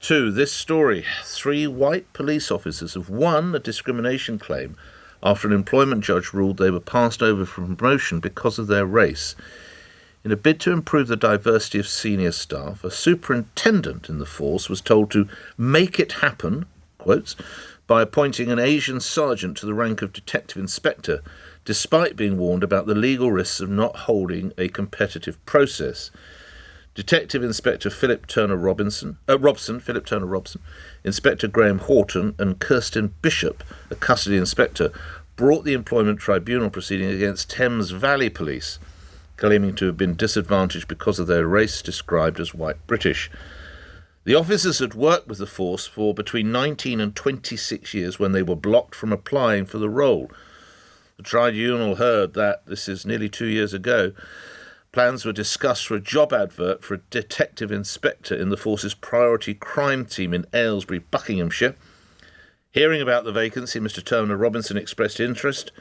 To this story, 3 white police officers have won a discrimination claim after an employment judge ruled they were passed over for promotion because of their race. In a bid to improve the diversity of senior staff, a superintendent in the force was told to make it happen, quotes, by appointing an Asian sergeant to the rank of detective inspector, despite being warned about the legal risks of not holding a competitive process. Detective Inspector Phillip Turner-Robson, Inspector Graham Horton and Kirsteen Bishop, a custody inspector, brought the employment tribunal proceeding against Thames Valley Police, claiming to have been disadvantaged because of their race described as white British. The officers had worked with the force for between 19 and 26 years when they were blocked from applying for the role. The tribunal heard that, this is nearly 2 years ago, plans were discussed for a job advert for a detective inspector in the force's priority crime team in Aylesbury, Buckinghamshire. Hearing about the vacancy, Mr. Turner-Robson expressed interest.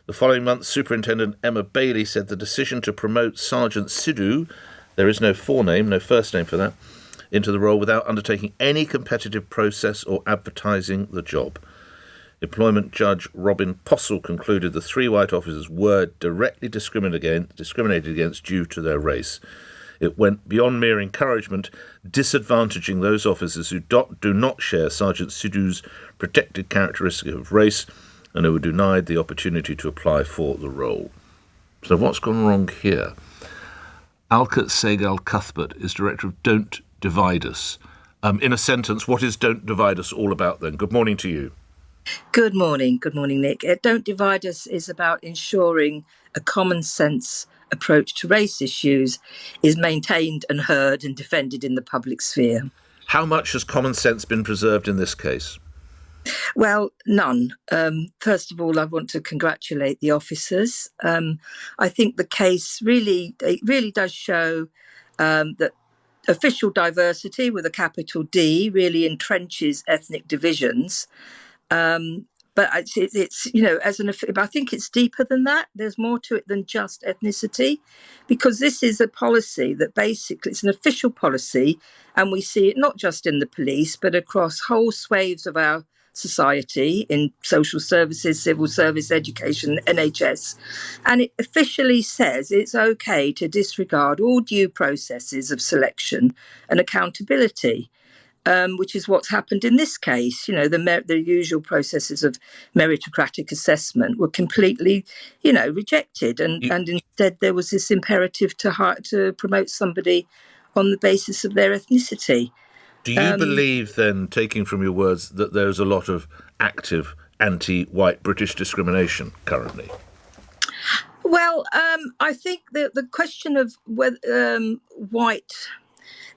The following month, Superintendent Emma Bailey said the decision to promote Sergeant Sidhu, there is no forename, no first name for that, into the role without undertaking any competitive process or advertising the job. Employment Judge Robin Postle concluded the 3 white officers were directly discriminated against due to their race. It went beyond mere encouragement, disadvantaging those officers who do not share Sergeant Sidhu's protected characteristic of race and who were denied the opportunity to apply for the role. So what's gone wrong here? Alka Segal Cuthbert is director of Don't Divide Us. In a sentence, what is Don't Divide Us all about then? Good morning to you. Good morning, Nick. Don't Divide Us is about ensuring a common sense approach to race issues is maintained and heard and defended in the public sphere. How much has common sense been preserved in this case? Well, none. First of all, I want to congratulate the officers. I think the case really does show that official diversity with a capital D really entrenches ethnic divisions. But it's I think it's deeper than that. There's more to it than just ethnicity, because this is a policy that basically it's an official policy, and we see it not just in the police, but across whole swathes of our society in social services, civil service, education, NHS. And it officially says it's okay to disregard all due processes of selection and accountability. Which is what's happened in this case. The usual processes of meritocratic assessment were completely, rejected, and instead there was this imperative to promote somebody on the basis of their ethnicity. Do you believe then, taking from your words, that there's a lot of active anti-white British discrimination currently? Well, I think the question of whether white.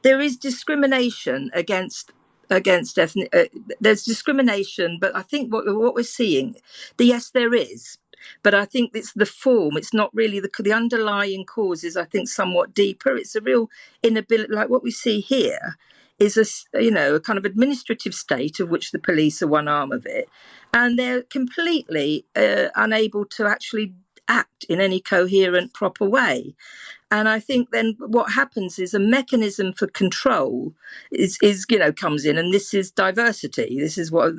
There is discrimination against ethnic. There's discrimination, but I think what we're seeing, yes, there is, but I think it's the form. It's not really the underlying cause is, I think, somewhat deeper. It's a real inability, like what we see here, is a kind of administrative state of which the police are one arm of it, and they're completely unable to actually act in any coherent, proper way. And I think then what happens is a mechanism for control is comes in, and this is diversity. This is what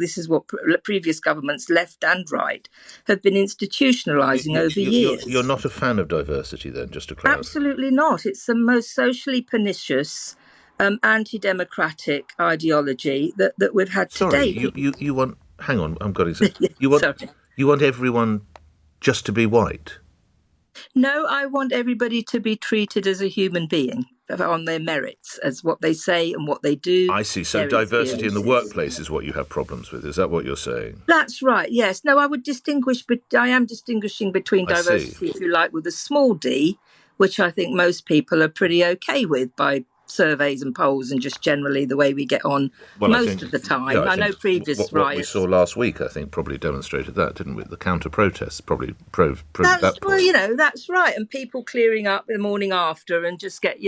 previous governments, left and right, have been institutionalising over years. You're not a fan of diversity, then, just to clarify? Absolutely not. It's the most socially pernicious, anti-democratic ideology that we've had to date. You want? Hang on, I'm getting something. You want everyone just to be white? No, I want everybody to be treated as a human being on their merits, as what they say and what they do. I see. So diversity in the workplace is what you have problems with. Is that what you're saying? That's right, yes. No, I would distinguish, but I am distinguishing between diversity, if you like, with a small d, which I think most people are pretty okay with by surveys and polls and just generally the way we get on of the time. I know previous riots. What we saw last week, I think, probably demonstrated that, didn't we? The counter-protests probably proved that point. Well, that's right. And people clearing up the morning after and just get,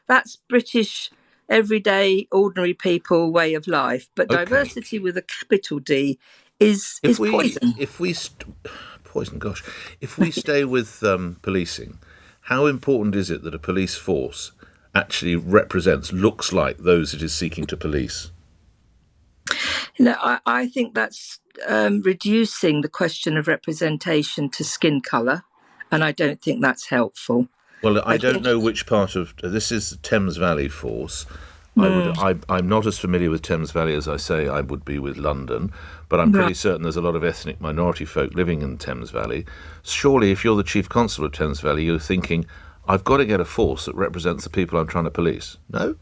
that's British, everyday, ordinary people way of life. But diversity with a capital D is poison. If we stay with policing, how important is it that a police force actually represents, looks like those it is seeking to police? No, I think that's reducing the question of representation to skin colour, and I don't think that's helpful. Well, I don't know which part of this is the Thames Valley force. I'm not as familiar with Thames Valley as I say I would be with London, but I'm pretty certain there's a lot of ethnic minority folk living in Thames Valley. Surely, if you're the chief constable of Thames Valley, you're thinking, I've got to get a force that represents the people I'm trying to police. No?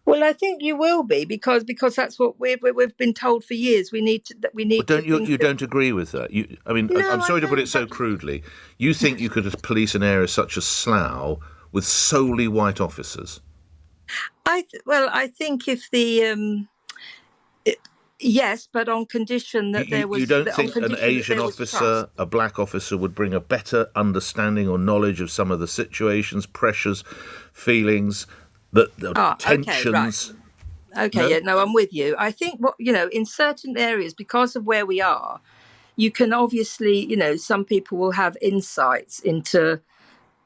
Well, I think you will be because that's what we've been told for years. We need. But you don't agree with that? I'm sorry to put it so crudely. You think you could police an area such as Slough with solely white officers? I think if the yes, but on condition that there was. You don't think an Asian officer, a black officer, would bring a better understanding or knowledge of some of the situations, pressures, feelings, the tensions? Okay, no? I'm with you. I think in certain areas, because of where we are, you can obviously, some people will have insights into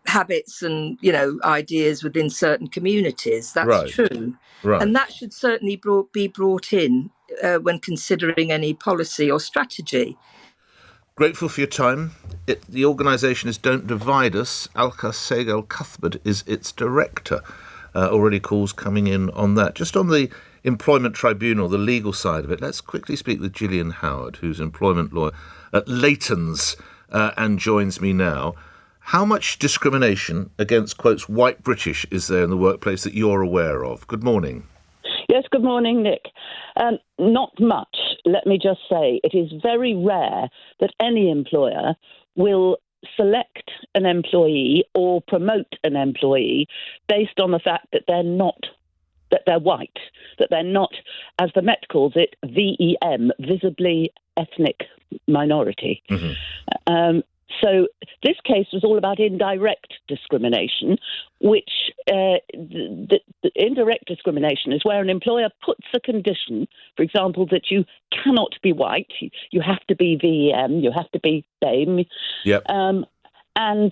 habits and ideas within certain communities. That's true, and that should certainly be brought in when considering any policy or strategy. Grateful for your time. The organisation is Don't Divide Us. Alka Segal Cuthbert is its director. Already calls coming in on that. Just on the employment tribunal, the legal side of it, let's quickly speak with Jillian Howard, who's employment lawyer at Leighton's and joins me now. How much discrimination against, quotes, white British is there in the workplace that you're aware of? Good morning. Yes, good morning, Nick. Not much, let me just say. It is very rare that any employer will select an employee or promote an employee based on the fact that they're white, that they're not, as the Met calls it, VEM, visibly ethnic minority. Mm-hmm. So this case was all about indirect discrimination, which the indirect discrimination is where an employer puts a condition, for example, that you cannot be white, you have to be VEM, you have to be BAME. Yep. And an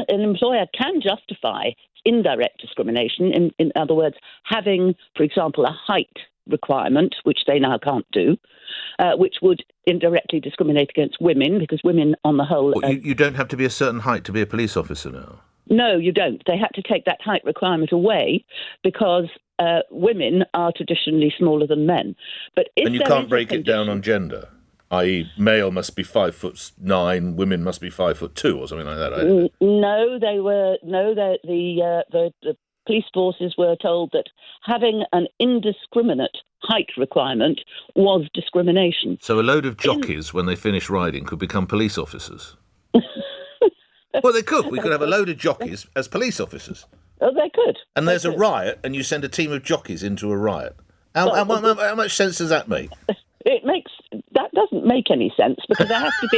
employer can justify indirect discrimination, in other words, having, for example, a height requirement, which they now can't do, which would indirectly discriminate against women, because women on the whole... You don't have to be a certain height to be a police officer now? No, you don't. They had to take that height requirement away because women are traditionally smaller than men. And you can't break it down on gender? I.e., male must be 5'9", women must be 5'2", or something like that. No, the police forces were told that having an indiscriminate height requirement was discrimination. So a load of jockeys, when they finish riding, could become police officers? Well, they could. We could have a load of jockeys as police officers. Oh, they could. And there's a riot, and you send a team of jockeys into a riot. How much sense does that make? That doesn't make any sense, because there have to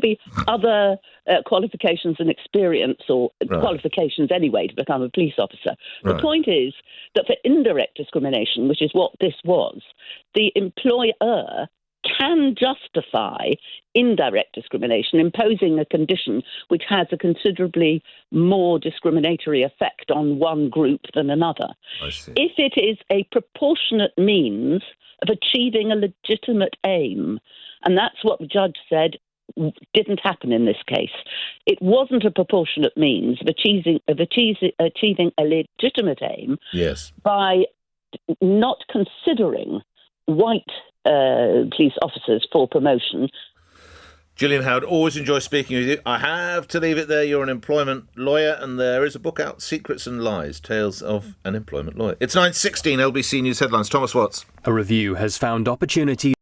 be other qualifications and experience, or qualifications anyway, to become a police officer. The point is that for indirect discrimination, which is what this was, the employer can justify indirect discrimination, imposing a condition which has a considerably more discriminatory effect on one group than another. I see. If it is a proportionate means of achieving a legitimate aim, and that's what the judge said didn't happen in this case. It wasn't a proportionate means of achieving a legitimate aim. Yes. By not considering white police officers for promotion. Jillian Howard, always enjoy speaking with you. I have to leave it there. You're an employment lawyer, and there is a book out, Secrets and Lies, Tales of an Employment Lawyer. It's 9:16, LBC News Headlines. Thomas Watts. A review has found opportunity